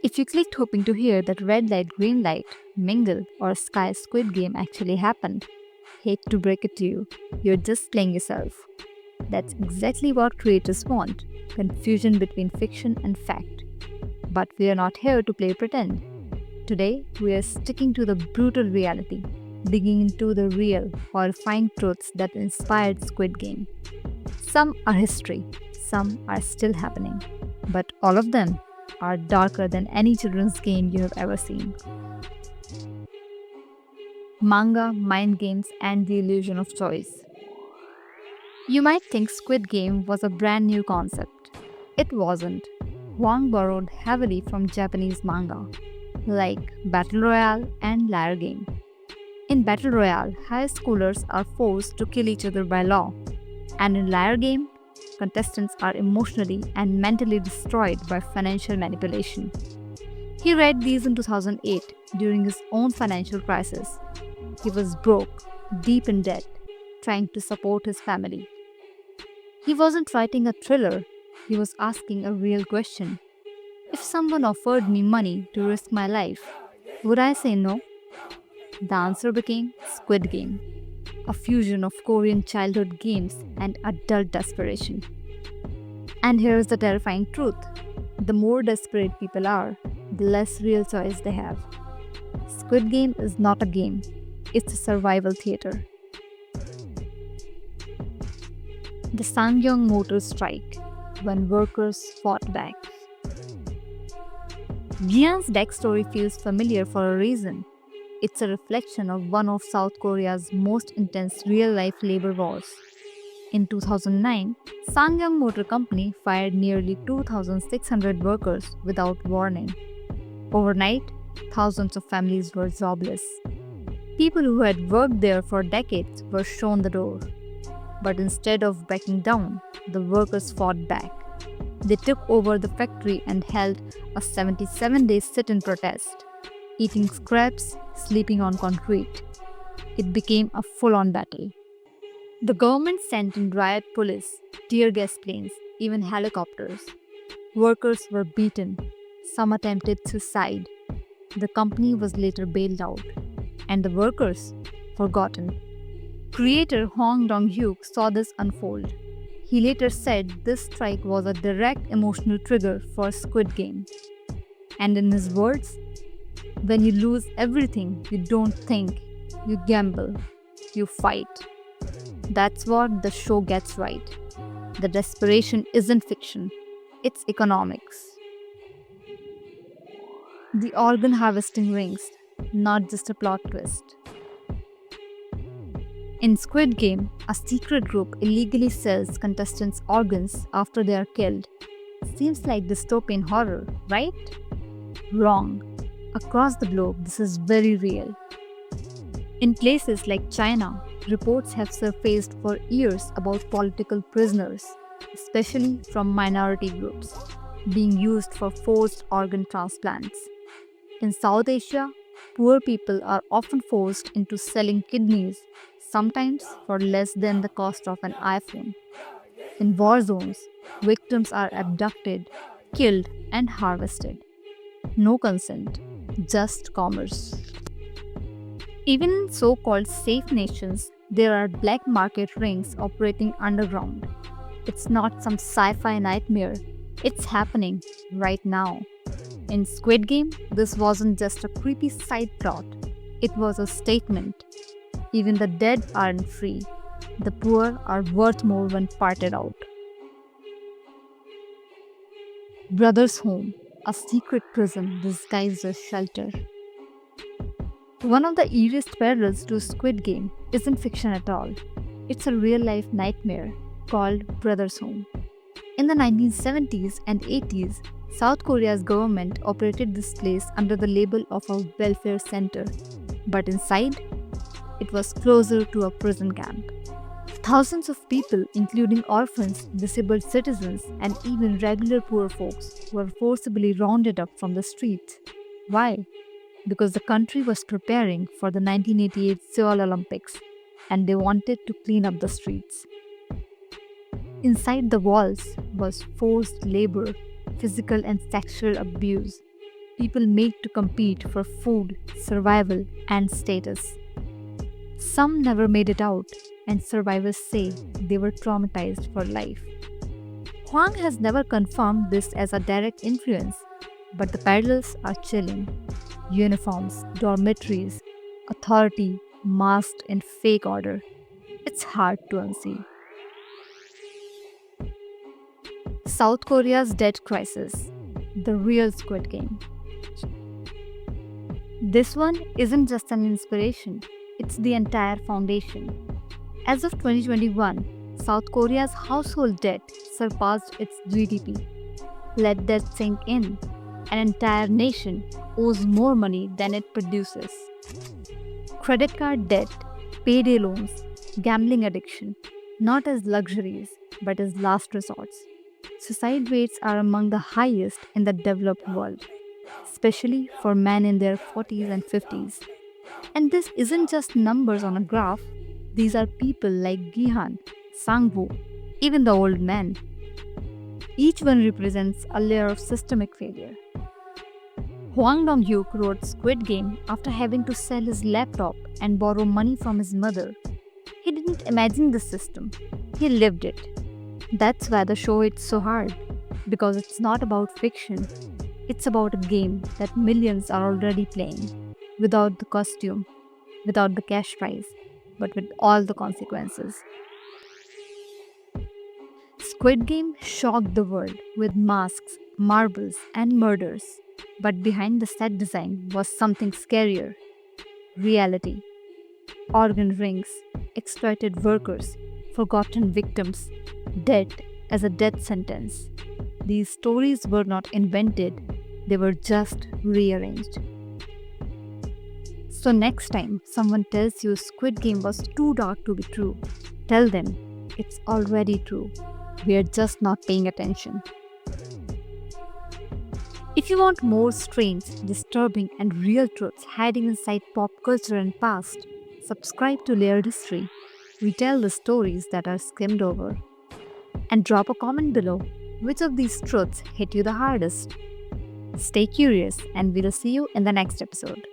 If you clicked hoping to hear that red light, green light, mingle, or sky Squid Game actually happened, hate to break it to you, you're just playing yourself. That's exactly what creators want, confusion between fiction and fact. But we are not here to play pretend. Today, we are sticking to the brutal reality, digging into the real, horrifying truths that inspired Squid Game. Some are history, some are still happening, but all of them are darker than any children's game you have ever seen. Manga, mind games, and the illusion of choice. You might think Squid Game was a brand new concept. It wasn't. Huang borrowed heavily from Japanese manga, like Battle Royale and Liar Game. In Battle Royale, high schoolers are forced to kill each other by law, and in Liar Game, contestants are emotionally and mentally destroyed by financial manipulation. He read these in 2008 during his own financial crisis. He was broke, deep in debt, trying to support his family. He wasn't writing a thriller, he was asking a real question. If someone offered me money to risk my life, would I say no? The answer became Squid Game, a fusion of Korean childhood games and adult desperation. And here's the terrifying truth: the more desperate people are, the less real choice they have. Squid Game is not a game, it's a survival theater. The Ssangyong Motor strike, when workers fought back. Gian's backstory feels familiar for a reason. It's a reflection of one of South Korea's most intense real-life labor wars. In 2009, Ssangyong Motor Company fired nearly 2,600 workers without warning. Overnight, thousands of families were jobless. People who had worked there for decades were shown the door. But instead of backing down, the workers fought back. They took over the factory and held a 77-day sit-in protest, eating scraps, sleeping on concrete. It became a full-on battle. The government sent in riot police, tear gas planes, even helicopters. Workers were beaten. Some attempted suicide. The company was later bailed out. And the workers? Forgotten. Creator Hong Dong-hyuk saw this unfold. He later said this strike was a direct emotional trigger for Squid Game. And in his words, when you lose everything, you don't think, you gamble, you fight. That's what the show gets right. The desperation isn't fiction, it's economics. The organ harvesting rings, not just a plot twist. In Squid Game, a secret group illegally sells contestants' organs after they are killed. Seems like dystopian horror, right? Wrong. Across the globe, this is very real. In places like China, reports have surfaced for years about political prisoners, especially from minority groups, being used for forced organ transplants. In South Asia, poor people are often forced into selling kidneys, sometimes for less than the cost of an iPhone. In war zones, victims are abducted, killed, and harvested. No consent, just commerce. Even in so called safe nations, there are black market rings operating underground. It's not some sci fi nightmare, it's happening right now. In Squid Game, this wasn't just a creepy side plot, it was a statement. Even the dead aren't free. The poor are worth more when parted out. Brother's Home, a secret prison disguised as shelter. One of the eeriest parallels to Squid Game isn't fiction at all. It's a real life nightmare called Brother's Home. In the 1970s and 80s, South Korea's government operated this place under the label of a welfare center, but inside, it was closer to a prison camp. Thousands of people, including orphans, disabled citizens, and even regular poor folks, were forcibly rounded up from the streets. Why? Because the country was preparing for the 1988 Seoul Olympics and they wanted to clean up the streets. Inside the walls was forced labor, physical and sexual abuse people make to compete for food, survival, and status. Some never made it out, and survivors say they were traumatized for life. Huang has never confirmed this as a direct influence, but the parallels are chilling. Uniforms, dormitories, authority, masked in fake order. It's hard to unsee. South Korea's debt crisis. The real Squid Game. This one isn't just an inspiration, it's the entire foundation. As of 2021, South Korea's household debt surpassed its GDP. Let that sink in. An entire nation owes more money than it produces. Credit card debt, payday loans, gambling addiction, not as luxuries but as last resorts. Suicide rates are among the highest in the developed world, especially for men in their 40s and 50s. And this isn't just numbers on a graph, these are people like Gihan, Sangwoo, even the old men. Each one represents a layer of systemic failure. Hwang Dong-hyuk wrote Squid Game after having to sell his laptop and borrow money from his mother. He didn't imagine the system, he lived it. That's why the show hits so hard, because it's not about fiction. It's about a game that millions are already playing, without the costume, without the cash prize, but with all the consequences. Squid Game shocked the world with masks, marbles, and murders. But behind the set design was something scarier: reality. Organ rings, exploited workers, forgotten victims, death as a death sentence. These stories were not invented, they were just rearranged. So, next time someone tells you Squid Game was too dark to be true, tell them it's already true. We are just not paying attention. If you want more strange, disturbing, and real truths hiding inside pop culture and past, subscribe to Layered History. We tell the stories that are skimmed over. And drop a comment below which of these truths hit you the hardest. Stay curious, and we'll see you in the next episode.